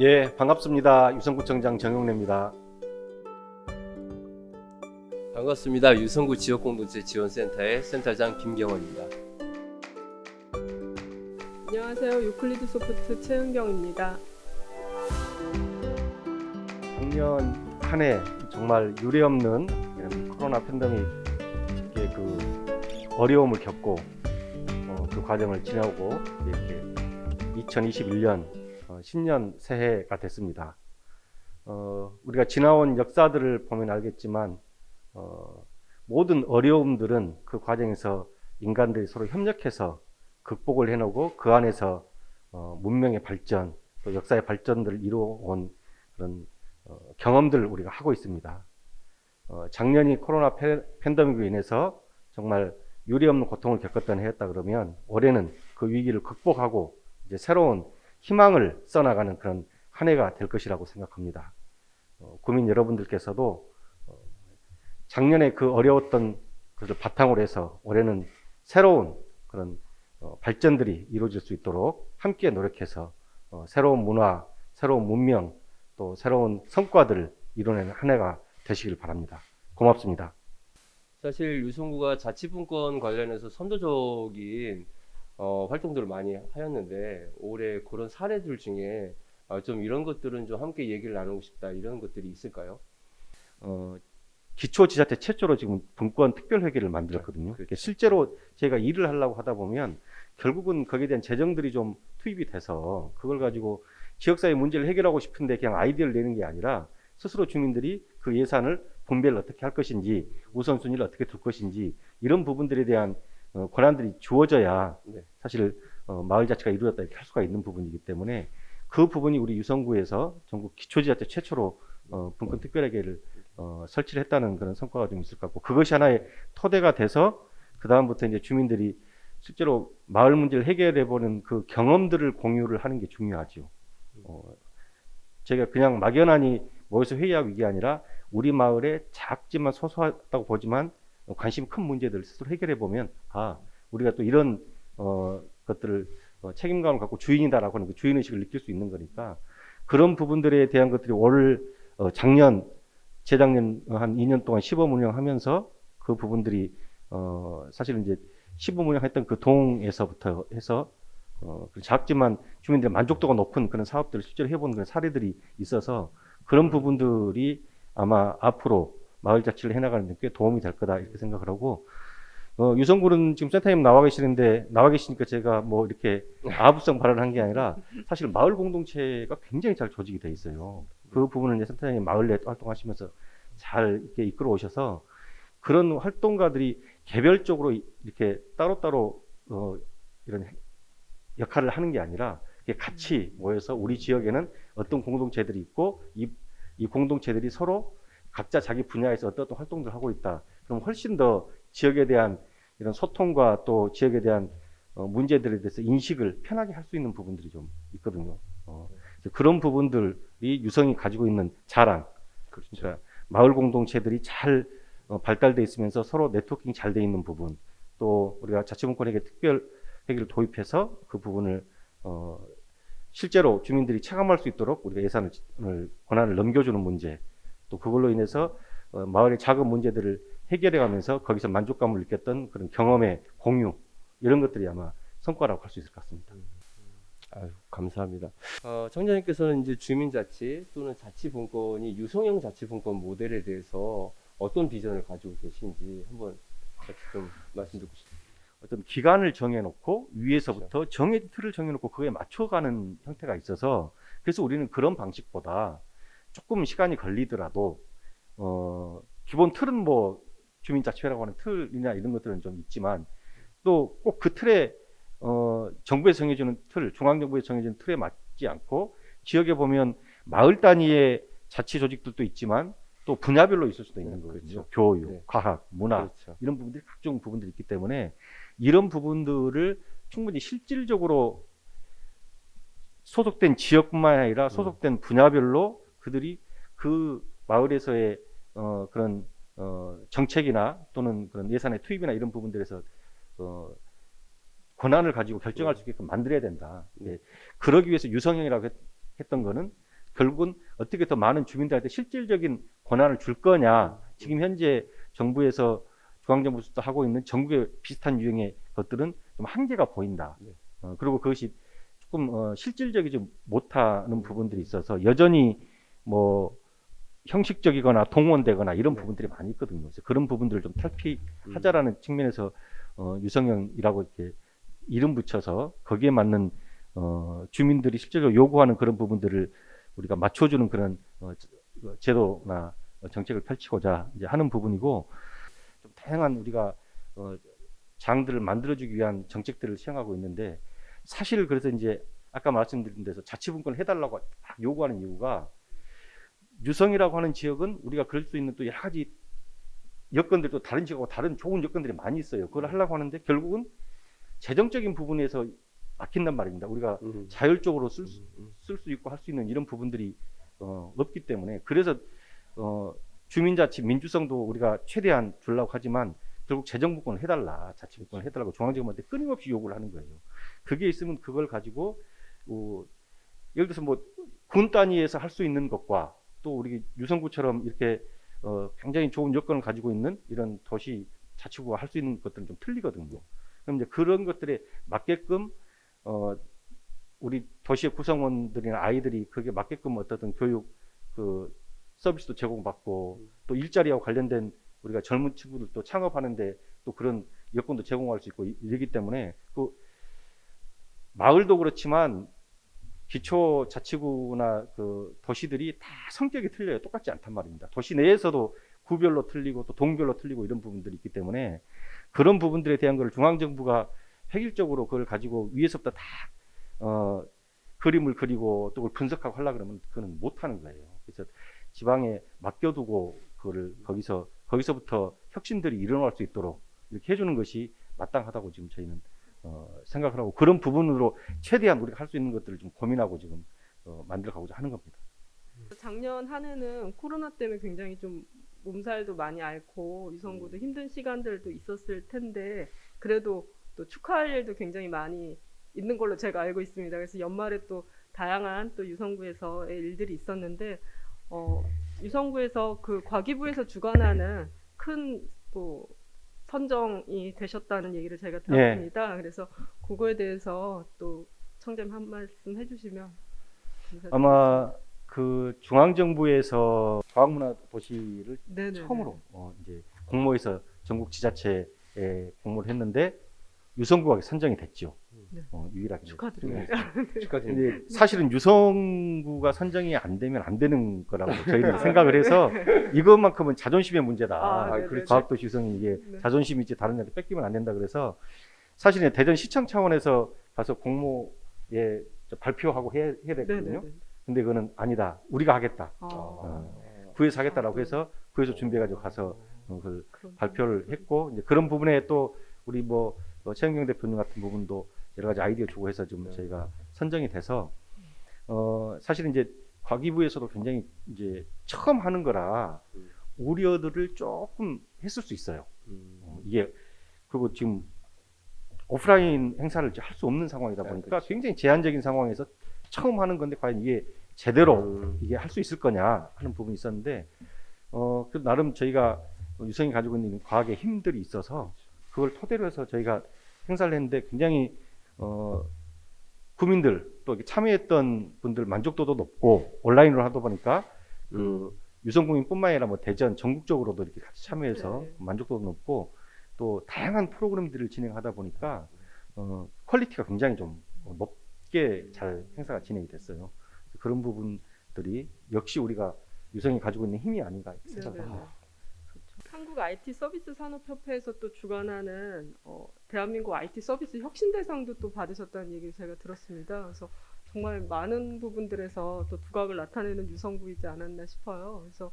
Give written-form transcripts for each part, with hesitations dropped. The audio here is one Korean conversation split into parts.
예, 반갑습니다. 유성구청장 정용래입니다. 반갑습니다. 유성구 지역공동체 지원센터의 센터장 김경원입니다. 안녕하세요. 유클리드 소프트 최은경입니다. 작년 한 해 정말 유례없는 이런 코로나 팬데믹의 그 어려움을 겪고 그 과정을 지나고 이렇게 2021년 신년 새해가 됐습니다. 우리가 지나온 역사들을 보면 알겠지만 모든 어려움들은 그 과정에서 인간들이 서로 협력해서 극복을 해내고 그 안에서 문명의 발전, 또 역사의 발전들을 이루어온 그런 경험들을 우리가 하고 있습니다. 작년이 코로나 팬데믹으로 인해서 정말 유례없는 고통을 겪었던 해였다 그러면 올해는 그 위기를 극복하고 이제 새로운 희망을 써나가는 그런 한 해가 될 것이라고 생각합니다. 국민 여러분들께서도 작년에 그 어려웠던 것을 바탕으로 해서 올해는 새로운 그런 발전들이 이루어질 수 있도록 함께 노력해서 새로운 문화, 새로운 문명, 또 새로운 성과들을 이뤄내는 한 해가 되시길 바랍니다. 고맙습니다. 사실 유성구가 자치분권 관련해서 선도적인 활동들을 많이 하였는데 올해 그런 사례들 중에 좀 이런 것들은 좀 함께 얘기를 나누고 싶다 이런 것들이 있을까요? 기초지자체 최초로 지금 분권 특별회계를 만들었거든요. 그렇죠. 실제로 제가 일을 하려고 하다 보면 결국은 거기에 대한 재정들이 좀 투입이 돼서 그걸 가지고 지역사회 문제를 해결하고 싶은데 그냥 아이디어를 내는 게 아니라 스스로 주민들이 그 예산을 분배를 어떻게 할 것인지 우선순위를 어떻게 둘 것인지 이런 부분들에 대한 권한들이 주어져야 사실 마을 자치가 이루어졌다 이렇게 할 수가 있는 부분이기 때문에 그 부분이 우리 유성구에서 전국 기초지자체 최초로 분권 특별회계를 설치를 했다는 그런 성과가 좀 있을 것 같고 그것이 하나의 토대가 돼서 그 다음부터 이제 주민들이 실제로 마을 문제를 해결해 보는 그 경험들을 공유를 하는 게 중요하죠. 제가 그냥 막연하니 모여서 회의하고 이게 아니라 우리 마을에 작지만 소소하다고 보지만 관심이 큰 문제들을 스스로 해결해 보면 우리가 또 이런 것들을 책임감을 갖고 주인이다라고 하는 그 주인의식을 느낄 수 있는 거니까 그런 부분들에 대한 것들이 작년 재작년 한 2년 동안 시범 운영하면서 그 부분들이 사실은 이제 시범 운영했던 그 동에서부터 해서 작지만 주민들의 만족도가 높은 그런 사업들을 실제로 해본 그런 사례들이 있어서 그런 부분들이 아마 앞으로 마을 자치를 해나가는 데 꽤 도움이 될 거다 이렇게 생각을 하고 유성구는 지금 센터님 나와 계시니까 제가 뭐 이렇게 아부성 발언을 한 게 아니라 사실 마을 공동체가 굉장히 잘 조직이 돼 있어요. 그 부분을 이제 센터님 마을 내 활동하시면서 잘 이렇게 이끌어 오셔서 그런 활동가들이 개별적으로 이렇게 따로따로 이런 역할을 하는 게 아니라 같이 모여서 우리 지역에는 어떤 공동체들이 있고 이 공동체들이 서로 각자 자기 분야에서 어떤 활동들을 하고 있다. 그럼 훨씬 더 지역에 대한 이런 소통과 또 지역에 대한 문제들에 대해서 인식을 편하게 할 수 있는 부분들이 좀 있거든요. 그런 부분들이 유성이 가지고 있는 자랑, 그러니까 마을 공동체들이 잘 발달돼 있으면서 서로 네트워킹 잘 돼 있는 부분, 또 우리가 자치분권회계 특별회계를 도입해서 그 부분을 실제로 주민들이 체감할 수 있도록 우리가 예산을 권한을 넘겨주는 문제, 또 그걸로 인해서 마을의 작은 문제들을 해결해가면서 거기서 만족감을 느꼈던 그런 경험의 공유 이런 것들이 아마 성과라고 할 수 있을 것 같습니다. 아유, 감사합니다. 청장님께서는 이제 주민자치 또는 자치분권이 유성형 자치분권 모델에 대해서 어떤 비전을 가지고 계신지 한번 같이 좀 말씀 듣고 싶습니다. 어떤 기간을 정해놓고 위에서부터 정해진 틀을 정해놓고 그거에 맞춰가는 형태가 있어서 그래서 우리는 그런 방식보다 조금 시간이 걸리더라도 기본 틀은 뭐 주민자치회라고 하는 틀이나 이런 것들은 좀 있지만 또 꼭 그 틀에 정부에서 정해주는 틀, 중앙정부에서 정해주는 틀에 맞지 않고 지역에 보면 마을 단위의 자치 조직들도 있지만 또 분야별로 있을 수도 있는 거거든요. 그렇죠. 교육, 네. 과학, 문화 그렇죠. 이런 부분들이 각종 부분들이 있기 때문에 이런 부분들을 충분히 실질적으로 소속된 지역뿐만 아니라 소속된 분야별로 그들이 그 마을에서의 그런 정책이나 또는 그런 예산의 투입이나 이런 부분들에서 권한을 가지고 결정할 수 있게끔 만들어야 된다. 그러기 위해서 유성형이라고 했던 거는 결국은 어떻게 더 많은 주민들한테 실질적인 권한을 줄 거냐. 지금 현재 정부에서 중앙정부에서 하고 있는 전국의 비슷한 유형의 것들은 좀 한계가 보인다. 네. 그리고 그것이 조금 실질적이지 못하는 부분들이 있어서 여전히 뭐 형식적이거나 동원되거나 이런 네. 부분들이 많이 있거든요. 그래서 그런 부분들을 좀 탈피하자라는 측면에서 유성형이라고 이렇게 이름 붙여서 거기에 맞는 주민들이 실제로 요구하는 그런 부분들을 우리가 맞춰주는 그런 제도나 정책을 펼치고자 이제 하는 부분이고, 좀 다양한 우리가 장들을 만들어주기 위한 정책들을 시행하고 있는데, 사실 그래서 이제 아까 말씀드린 데서 자치분권을 해달라고 막 요구하는 이유가, 유성이라고 하는 지역은 우리가 그럴 수 있는 또 여러 가지 여건들도 다른 지역하고 다른 좋은 여건들이 많이 있어요. 그걸 하려고 하는데 결국은 재정적인 부분에서 막힌단 말입니다. 우리가 자율적으로 쓸 수 있고 할 수 있는 이런 부분들이 없기 때문에, 그래서 주민자치 민주성도 우리가 최대한 주려고 하지만 결국 재정분권을 해달라, 자치분권을 해달라고 중앙정부한테 끊임없이 요구를 하는 거예요. 그게 있으면 그걸 가지고 예를 들어서 뭐 군 단위에서 할 수 있는 것과 또 우리 유성구처럼 이렇게 굉장히 좋은 여건을 가지고 있는 이런 도시 자치구가 할 수 있는 것들은 좀 틀리거든요. 그럼 이제 그런 것들에 맞게끔 우리 도시의 구성원들이나 아이들이 그게 맞게끔 어떤 교육 그 서비스도 제공받고, 또 일자리와 관련된 우리가 젊은 친구들도 창업하는데 또 그런 여건도 제공할 수 있고 이러기 때문에, 그 마을도 그렇지만 기초 자치구나 그 도시들이 다 성격이 틀려요. 똑같지 않단 말입니다. 도시 내에서도 구별로 틀리고 또 동별로 틀리고 이런 부분들이 있기 때문에, 그런 부분들에 대한 걸 중앙정부가 획일적으로 그걸 가지고 위에서부터 다 그림을 그리고 또 그걸 분석하고 하려고 그러면 그건 못 하는 거예요. 그래서 지방에 맡겨두고 그거를 거기서부터 혁신들이 일어날 수 있도록 이렇게 해주는 것이 마땅하다고 지금 저희는 생각을 하고, 그런 부분으로 최대한 우리가 할 수 있는 것들을 좀 고민하고 지금 만들어가고자 하는 겁니다. 작년 한 해는 코로나 때문에 굉장히 좀 몸살도 많이 앓고 유성구도 힘든 시간들도 있었을 텐데, 그래도 또 축하할 일도 굉장히 많이 있는 걸로 제가 알고 있습니다. 그래서 연말에 또 다양한 또 유성구에서의 일들이 있었는데, 유성구에서 그 과기부에서 주관하는 큰 또 선정이 되셨다는 얘기를 제가 들었습니다. 그래서 그거에 대해서 또 청자님 한 말씀 해주시면 감사드리겠습니다. 아마 그 중앙정부에서 과학문화도시를 네네네. 처음으로 이제 공모해서 전국 지자체에 공모를 했는데 유성구가 선정이 됐죠. 네. 유일하게. 축하드립니다. 축하드립니다. 근데 사실은 유성구가 선정이 안 되면 안 되는 거라고 저희는 생각을 해서, 이것만큼은 자존심의 문제다. 네네네. 그렇죠. 과학도시 유성이 이게 네. 자존심이지 다른 데한테 뺏기면 안 된다. 그래서 사실은 대전시청 차원에서 가서 공모에 발표하고 해야 됐거든요. 네네네. 근데 그거는 아니다, 우리가 하겠다, 아, 구에서 하겠다라고 해서 구에서 준비해가지고 가서 그걸 그럼. 발표를 했고, 이제 그런 부분에 또 우리 뭐 최은경 대표님 같은 부분도 여러 가지 아이디어 주고 해서 좀 저희가 선정이 돼서, 사실은 이제 과기부에서도 굉장히 이제 처음 하는 거라 우려들을 조금 했을 수 있어요. 이게 그리고 지금 오프라인 행사를 할 수 없는 상황이다 보니까 그렇죠. 굉장히 제한적인 상황에서 처음 하는 건데 과연 이게 제대로 이게 할 수 있을 거냐 하는 부분이 있었는데, 그 나름 저희가 유성이 가지고 있는 과학의 힘들이 있어서 그걸 토대로 해서 저희가 행사를 했는데, 굉장히 구민들 또 이렇게 참여했던 분들 만족도도 높고, 온라인으로 하다 보니까 그 유성구민뿐만 아니라 뭐 대전 전국적으로도 이렇게 같이 참여해서 네. 만족도도 높고, 또 다양한 프로그램들을 진행하다 보니까 퀄리티가 굉장히 좀 높게 잘 행사가 진행이 됐어요. 그런 부분들이 역시 우리가 유성이 가지고 있는 힘이 아닌가 생각합니다. 네네네. 그렇죠. 한국 IT 서비스 산업협회에서 또 주관하는 대한민국 IT 서비스 혁신대상도 또 받으셨다는 얘기를 제가 들었습니다. 그래서 정말 많은 부분들에서 또 두각을 나타내는 유성구이지 않았나 싶어요. 그래서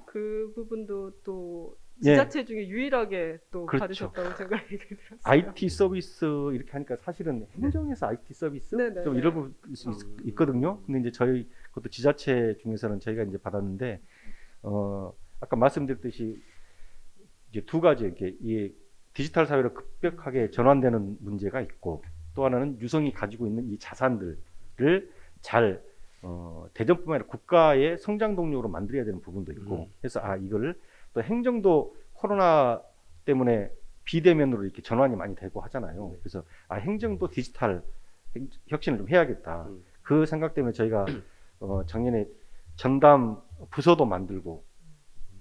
그 부분도 또 지자체 중에 유일하게 또 그렇죠. 받으셨다고 제가 얘기를 들었어요. IT 서비스 이렇게 하니까 사실은 행정에서 IT 서비스 네네네. 좀 이런 거 있거든요. 근데 이제 저희 그것도 지자체 중에서는 저희가 이제 받았는데, 아까 말씀드렸듯이 이제 두 가지, 이렇게 이 디지털 사회로 급격하게 전환되는 문제가 있고, 또 하나는 유성이 가지고 있는 이 자산들을 잘 대전뿐만 아니라 국가의 성장 동력으로 만들어야 되는 부분도 있고 그래서 이걸 또 행정도 코로나 때문에 비대면으로 이렇게 전환이 많이 되고 하잖아요. 그래서 행정도 디지털 혁신을 좀 해야겠다. 그 생각 때문에 저희가 작년에 전담 부서도 만들고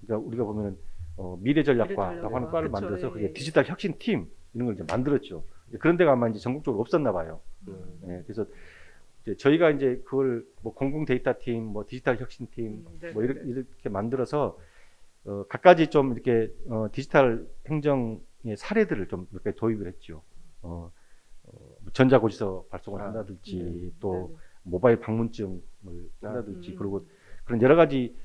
그러니까 우리가 보면은 미래전략과라고 하는 과를 그쵸, 만들어서 예. 그게 디지털 혁신팀 이런 걸 이제 만들었죠. 그런 데가 아마 이제 전국적으로 없었나 봐요. 예, 그래서 이제 저희가 이제 그걸 뭐 공공 데이터 팀, 뭐 디지털 혁신팀 네, 뭐 네, 이렇게 만들어서 갖가지 좀 이렇게 디지털 행정의 사례들을 좀 몇 개 도입을 했죠. 전자고지서 발송을 한다든지 또 네. 모바일 방문증을 한다든지 음. 그리고 그런 여러 가지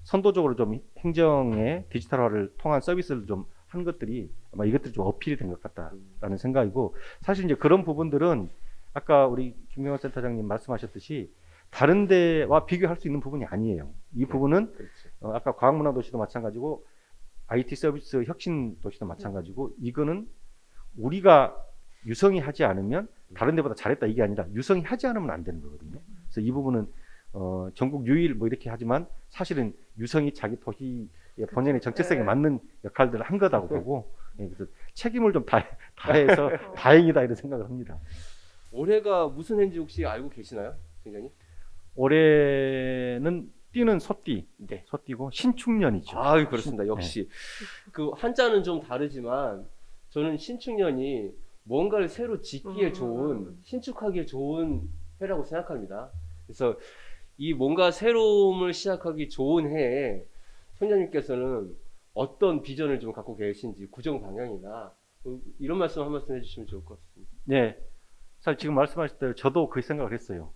선도적으로 좀 행정의 디지털화를 통한 서비스를 좀 한 것들이 아마 이것들이 좀 어필이 된 것 같다라는 생각이고 사실 이제 그런 부분들은 아까 우리 김경환 센터장님 말씀하셨듯이 다른 데와 비교할 수 있는 부분이 아니에요. 이 부분은 그렇죠. 아까 과학문화도시도 마찬가지고 IT 서비스 혁신 도시도 마찬가지고 이거는 우리가 유성이 하지 않으면 다른 데보다 잘했다 이게 아니라 유성이 하지 않으면 안 되는 거거든요. 그래서 이 부분은 전국 유일 뭐 이렇게 하지만 사실은 유성이 자기 도시의 본연의 정체성에 네. 맞는 역할들을 한 거다고 보고 그래서 책임을 좀 다해서 다행이다 이런 생각을 합니다. 올해가 무슨 해인지 혹시 알고 계시나요, 팀장님? 올해는 띠는 소띠, 네. 소띠고 신축년이죠. 아유 그렇습니다. 역시 그 한자는 좀 다르지만 저는 신축년이 뭔가를 새로 짓기에 좋은 신축하기에 좋은 해라고 생각합니다. 그래서 이 뭔가 새로움을 시작하기 좋은 해에 총장님께서는 어떤 비전을 좀 갖고 계신지 구정 방향이나 이런 말씀 한 말씀 해주시면 좋을 것 같습니다. 네, 사실 지금 말씀하신 대로 저도 그 생각을 했어요.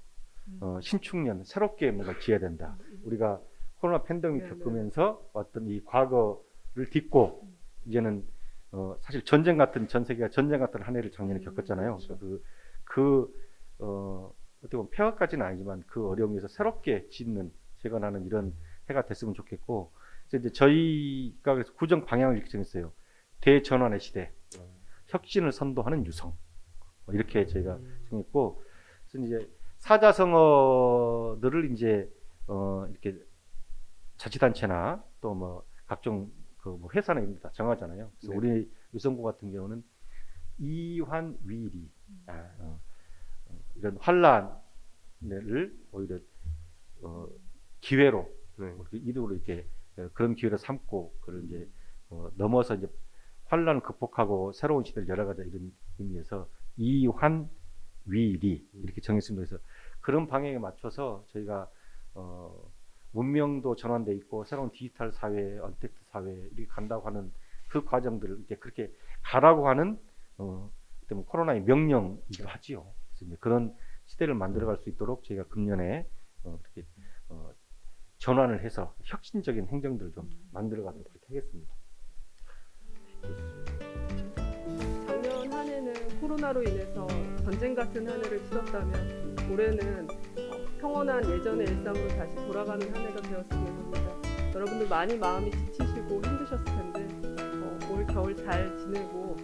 신축년 새롭게 뭔가 지어야 된다. 우리가 코로나 팬데믹 네, 겪으면서 왔던 이 과거를 딛고 이제는 사실 전쟁 같은 전 세계가 전쟁 같은 한 해를 작년에 겪었잖아요. 그렇죠. 어떻게 보면 폐허까지는 아니지만 그 어려움에서 새롭게 짓는 재건하는 이런 해가 됐으면 좋겠고 그래서 이제 저희가 그래서 구정 방향을 이렇게 정했어요. 대전환의 시대, 혁신을 선도하는 유성 이렇게 저희가 정했고 그래서 이제 사자성어들을 이제 이렇게 자치단체나 또 뭐 각종 그 뭐 회사나 이런 데 다 정하잖아요. 그래서 네. 우리 유성구 같은 경우는 이환위리 이런 환란을 오히려 기회로 이득으로 이렇게 그런 기회를 삼고 그걸 이제 넘어서 이제 환란을 극복하고 새로운 시대를 열어가자 이런 의미에서 이환위리 이렇게 정했습니다. 그래서 그런 방향에 맞춰서 저희가 문명도 전환돼 있고 새로운 디지털 사회, 언택트 사회 이렇게 간다고 하는 그 과정들을 이제 그렇게 가라고 하는 때문에 코로나의 명령이기도 하지요. 그래서 이제 그런 시대를 만들어갈 수 있도록 저희가 금년에 그렇게 전환을 해서 혁신적인 행정들을 좀 만들어가도록 그렇게 하겠습니다. 작년 한 해는 코로나로 인해서 전쟁 같은 한 해를 치렀다면 올해는 평온한 예전의 일상으로 다시 돌아가는 한 해가 되었으면 합니다. 여러분들 많이 마음이 지치시고 힘드셨을 텐데 올 겨울 잘 지내고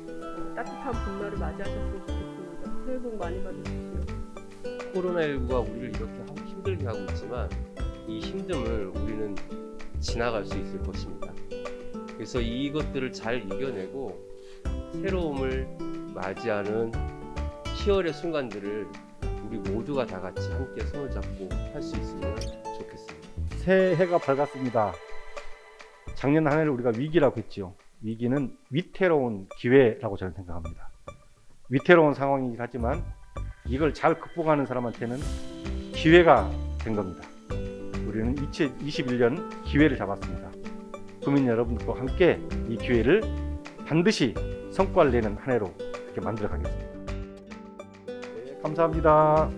따뜻한 봄날을 맞이하셨으면 좋겠습니다. 새해 복 많이 받으십시오. 코로나19가 우리를 이렇게 힘들게 하고 있지만 이 힘듦을 우리는 지나갈 수 있을 것입니다. 그래서 이것들을 잘 이겨내고 새로움을 맞이하는 희열의 순간들을 우리 모두가 다 같이 함께 손을 잡고 할 수 있으면 좋겠습니다. 새해가 밝았습니다. 작년 한 해를 우리가 위기라고 했죠. 위기는 위태로운 기회라고 저는 생각합니다. 위태로운 상황이긴 하지만 이걸 잘 극복하는 사람한테는 기회가 된 겁니다. 우리는 2021년 기회를 잡았습니다. 국민 여러분들과 함께 이 기회를 반드시 성과를 내는 한 해로 이렇게 만들어 가겠습니다. 네, 감사합니다.